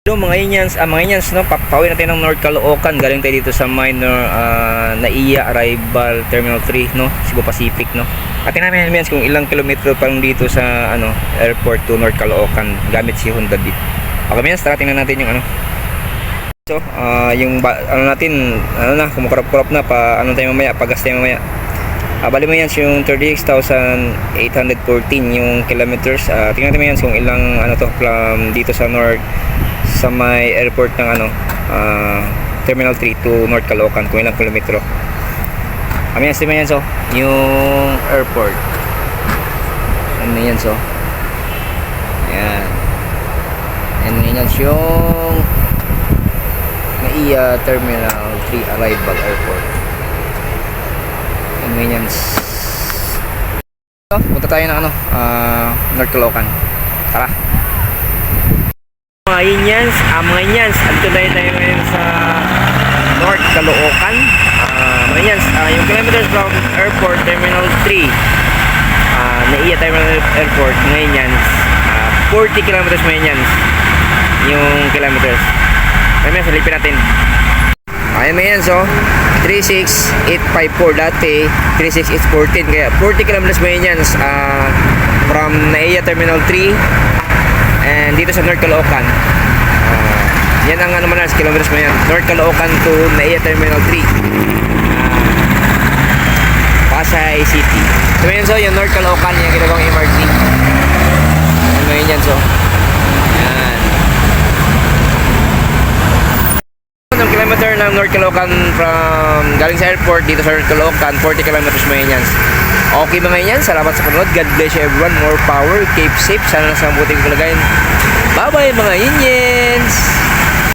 Hello mga Inyans, no? Papawin natin ng North Caloocan. Galing tayo dito sa minor NAIA Arrival Terminal 3, no? Cebu Pacific, no? At tingnan natin kung ilang kilometro pa lang dito sa airport to North Caloocan gamit si Honda Beat. Okay, Inyans, tara tingnan natin yung So, yung natin, kumukurap-kurap na pa tayo mamaya, pagas tayo mamaya. Bali mo yan yung 36,814 yung kilometers. Tingnan natin yan kung ilang from dito sa North sa may airport ng Terminal 3 to North Caloocan, kung ilang kilometro. Kami estimate yan yung airport. Ano yan ayan. And yan yung NAIA Terminal 3 Arrival Airport. And yan punta tayo ng North Caloocan. Tara. Mga Inyans, andito tayo ngayon sa North Caloocan. Mga Inyans, yung kilometers from airport Terminal 3 NAIA Terminal Airport, mga Inyans, 40 kilometers mga Inyans yung kilometers. Kaya salipin natin. Ayan mga Inyans, 36,854 dati 36,814, kaya 40 kilometers mga Inyans from NAIA Terminal 3 and dito sa North Caloocan. Yan ang kilometers mo yan. North Caloocan to NAIA Terminal 3, Pasay City. So yun yung North Caloocan, yung ginagawang MRT. Ngayon yan yan. Ang kilometer ng North Caloocan from galing sa airport dito sa North Caloocan, 40 kilometers mo yan. Okay mga yan, salamat sa panood. God bless you everyone. More power, keep safe. Sana nasa mabuting kalagayan. Bye bye mga Inyans.